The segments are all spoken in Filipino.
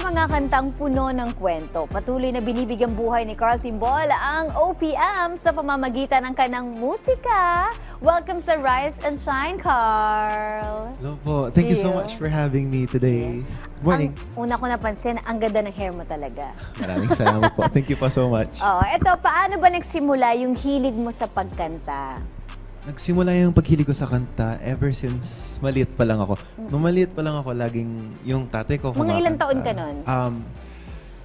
mga kantang puno ng kwento, patuloy na binibigyang buhay ni Carl Timbol ang OPM sa pamamagitan ng kanang musika. Welcome sa Rise and Shine, Carl! Hello po. Thank you so much for having me today. Good morning. Ang una ko napansin, ang ganda ng hair mo talaga. Maraming salamat po. Thank you po so much. Eto, paano ba nagsimula yung hilig mo sa pagkanta? Nagsimula yung paghilig ko sa kanta ever since maliit pa lang ako. Nung maliit pa lang ako, laging yung tatay ko kumakanta. Mga ilang taon ka nun?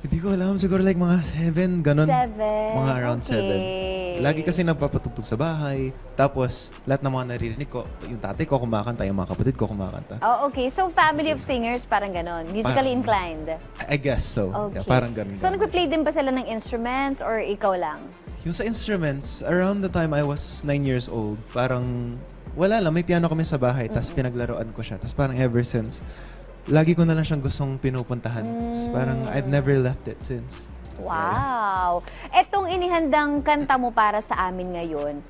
Hindi ko alam. Siguro like mga 7, ganun. 7? Mga around okay. 7. Lagi kasi nagpapatugtog sa bahay. Tapos, lahat ng mga naririnig ko, yung tatay ko kumakanta, yung mga kapatid ko kumakanta. Oh, okay. So, family of singers, parang ganon. Musically inclined? I guess so. Okay. Yeah, parang ganun. So, nagpe-play din ba sila ng instruments or ikaw lang? Yung sa instruments, around the time I was 9 years old, parang wala lang, may piano kami sa bahay, tapos pinaglaruan ko siya. Tapos parang ever since, lagi ko na lang siyang gustong pinupuntahan. Parang I've never left it since. Wow! Etong inihandang kanta mo para sa amin ngayon,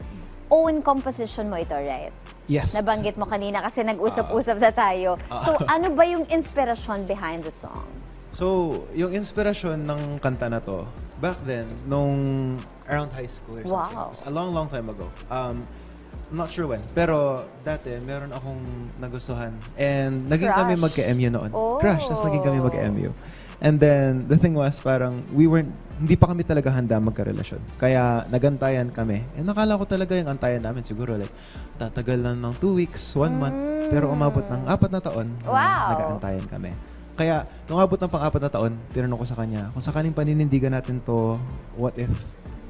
own composition mo ito, right? Yes. Nabanggit mo kanina kasi nag-usap-usap na tayo. So, ano ba yung inspirasyon behind the song? So, yung inspirasyon ng kanta na to, back then, nung around high school or something. Wow. It was a long, long time ago. I'm not sure when. Pero dati, meron akong nagustuhan. And naging kami Crush. magka-MU noon. Oh. Crush, tapos naging kami magka-MU. And then, the thing was, parang, hindi pa kami talaga handa magkarelasyon. Kaya, nagantayan kami. And nakala ko talaga yung antayan namin siguro, like, tatagal lang ng 2 weeks, 1 month. Pero umabot ng 4 na taon na Wow. nag-aantayan kami. Kaya, nung abot ng pang-4 na taon, tinanong ko sa kanya, kung sakaling paninindigan natin to, what if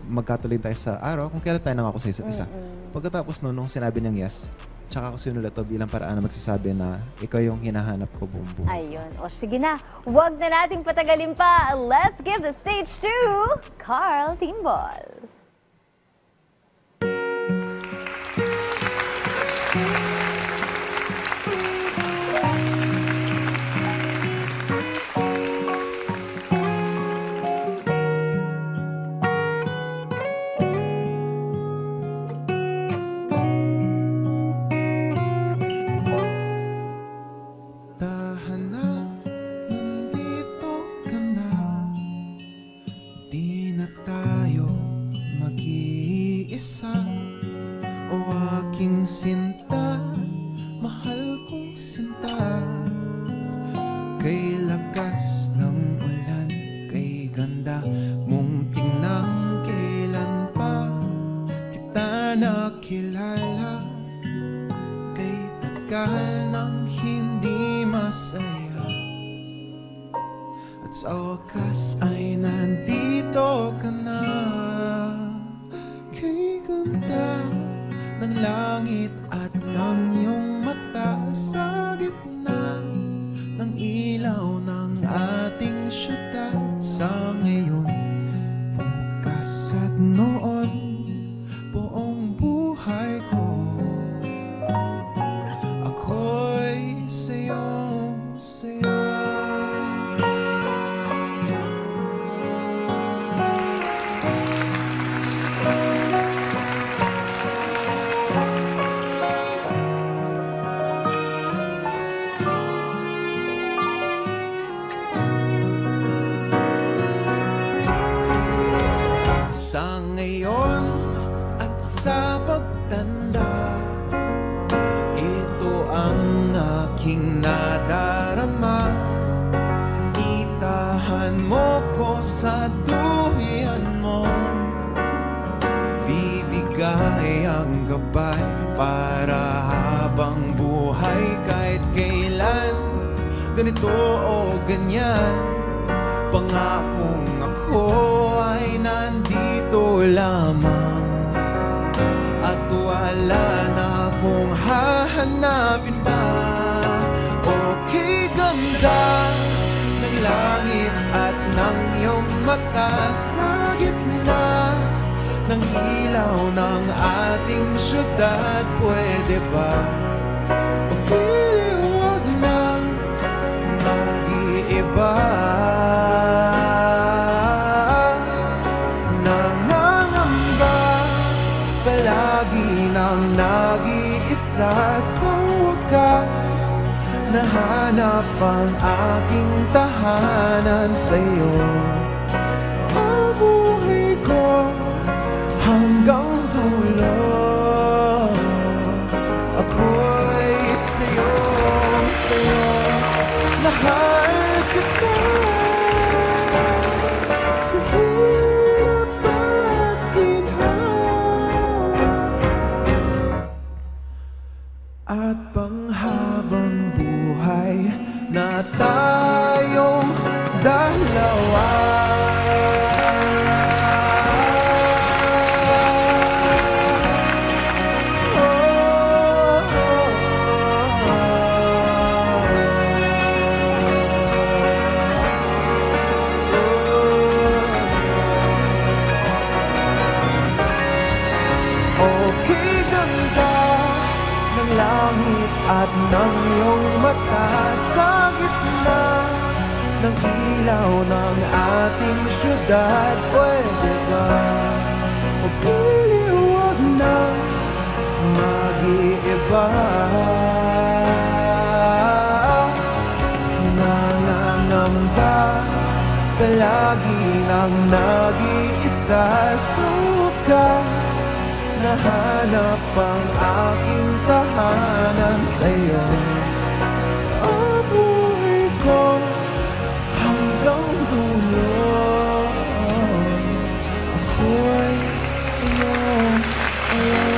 magkatuloy tayo sa araw, kung kailan tayo nangako sa isa't isa. Pagkatapos nung sinabi niyang yes, tsaka ko sinulat to bilang paraan na magsasabi na ikaw yung hinahanap ko buong buhay. Ayun. O sige na, huwag na nating patagalin pa. Let's give the stage to Carl Timbol. Sinta, mahal kong sinta, kay lakas ng ulan, kay ganda mong tingnan, kailan pa kita nakilala, kay tagal ng hindi masaya, at sa wakas ay nandito ka na, kay ganda ng langit at ng iyong mata sa gitna ng ilaw ng ating syudad sa ngayon, bukas at noon, buong buhay ko ako'y sa'yong saya. Sa ngayon at sa pagtanda, ito ang aking nadarama. Itahan mo ko sa duyan mo, bibigay ang gabay para habang buhay, kahit kailan ganito o ganyan. Pangakong ako ay nandito lamang, at wala na akong hahanapin pa. Okay, ganda ng langit at ng iyong mata sa gitna ng ilaw ng ating syudad, pwede ba pagpiliwag ng mag-iiba? Nag-iisa sa wakas, nahanap ang aking tahanan. tahanan sa'yo. Ang buhay ko hanggang dulo, ako'y sa'yo, sa'yo. Mahal kita sa hirap at ginhawa, at panghabang buhay na tayong dalawa. Okay, ganda ng langit at ng iyong mata, sa gitna ng ilaw ng ating syudad. Pwede ba magpili, huwag nang mag-iiba? Nangangamba palagi ng nag-iisa, sa wakas nahanap ang aking tahanan sa'yo. Ang buhay ko hanggang dulo, ako'y sa'yo, sa'yo.